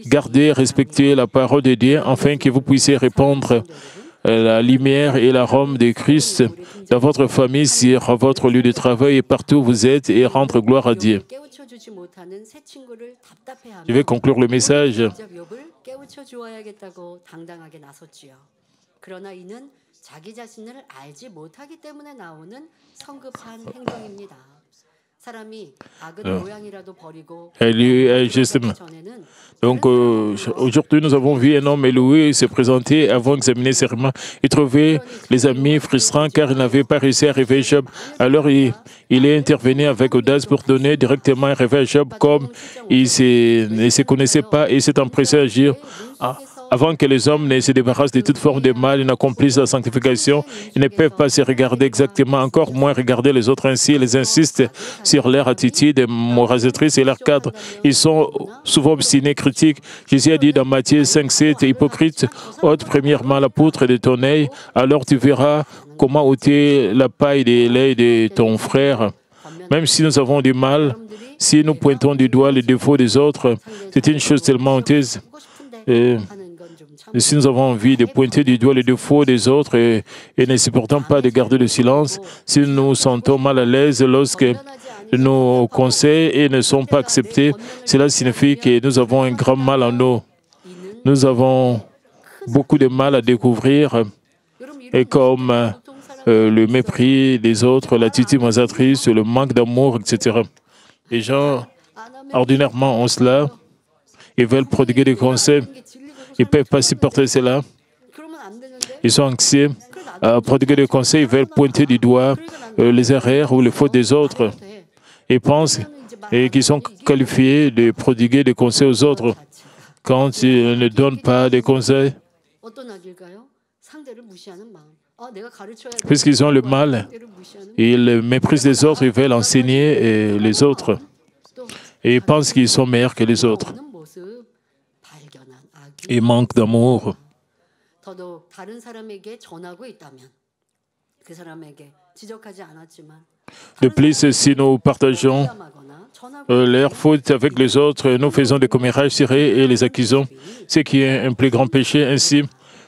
garder et respecter la parole de Dieu afin que vous puissiez répandre la lumière et l'arôme de Christ dans votre famille, sur votre lieu de travail et partout où vous êtes et rendre gloire à Dieu. Je vais conclure le message. Justement. Donc, aujourd'hui, nous avons vu un homme Éloué se présenter avant d'examiner sérieusement. Il trouvait les amis frustrants car il n'avait pas réussi à réveiller Job. Alors, il est intervenu avec audace pour donner directement un réveil à Job comme il ne se connaissait pas et s'est empressé à agir. Avant que les hommes ne se débarrassent de toute forme de mal et n'accomplissent la sanctification, ils ne peuvent pas se regarder exactement, encore moins regarder les autres ainsi. Ils insistent sur leur attitude moralisatrice et leur cadre. Ils sont souvent obstinés, critiques. Jésus a dit dans Matthieu 5, 7, « Hypocrite, ôte premièrement la poutre de ton œil, alors tu verras comment ôter la paille de l'œil de ton frère. » Même si nous avons du mal, si nous pointons du doigt les défauts des autres, c'est une chose tellement honteuse. Et si nous avons envie de pointer du doigt les défauts des autres et ne supportons pas de garder le silence, si nous nous sentons mal à l'aise lorsque nos conseils ne sont pas acceptés, cela signifie que nous avons un grand mal en nous. Nous avons beaucoup de mal à découvrir, et comme le mépris des autres, l'attitude moisatrice, le manque d'amour, etc. Les gens ordinairement ont cela, ils veulent prodiguer des conseils. Ils ne peuvent pas supporter cela. Ils sont anxieux à prodiguer des conseils. Ils veulent pointer du doigt les erreurs ou les fautes des autres. Ils pensent qu'ils sont qualifiés de prodiguer des conseils aux autres. Quand ils ne donnent pas des conseils, Puisqu'ils ont le mal, ils méprisent les autres, ils veulent enseigner les autres. Et ils pensent qu'ils sont meilleurs que les autres. Ils manquent d'amour. De plus, si nous partageons leurs fautes avec les autres, nous faisons des commérages serrés et les accusons, ce qui est un plus grand péché. Ainsi,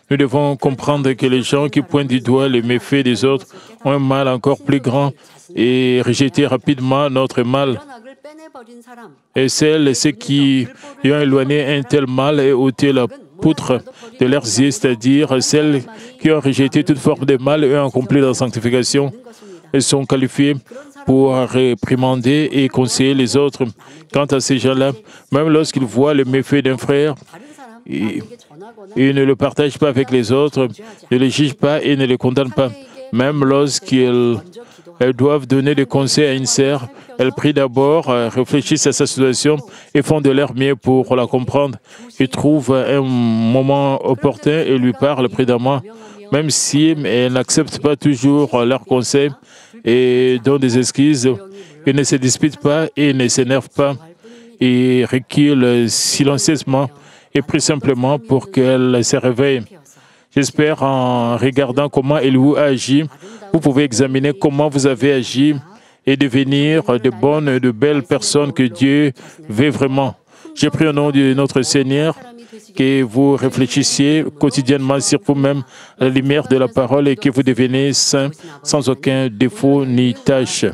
nous devons comprendre que les gens qui pointent du doigt les méfaits des autres ont un mal encore plus grand et rejeter rapidement notre mal. Et ceux qui ont éloigné un tel mal et ôté la poutre de leurs yeux, c'est-à-dire celles qui ont rejeté toute forme de mal et ont accompli la sanctification, elles sont qualifiées pour réprimander et conseiller les autres. Quant à ces gens-là, même lorsqu'ils voient le méfait d'un frère, ils ne le partagent pas avec les autres, ne le jugent pas et ne le condamnent pas. Même lorsqu'ils doivent donner des conseils à une sœur, elles prient d'abord, réfléchissent à sa situation et font de leur mieux pour la comprendre. Ils trouvent un moment opportun et lui parlent prudemment, même si elles n'acceptent pas toujours leurs conseils et donnent des excuses. Ils ne se disputent pas et ne s'énervent pas. Ils reculent silencieusement et prient simplement pour qu'elle se réveille. J'espère, en regardant comment Elihu a agi, vous pouvez examiner comment vous avez agi et devenir de bonnes et de belles personnes que Dieu veut vraiment. Je prie au nom de notre Seigneur que vous réfléchissiez quotidiennement sur vous-même à la lumière de la parole et que vous deveniez saints sans aucun défaut ni tâche.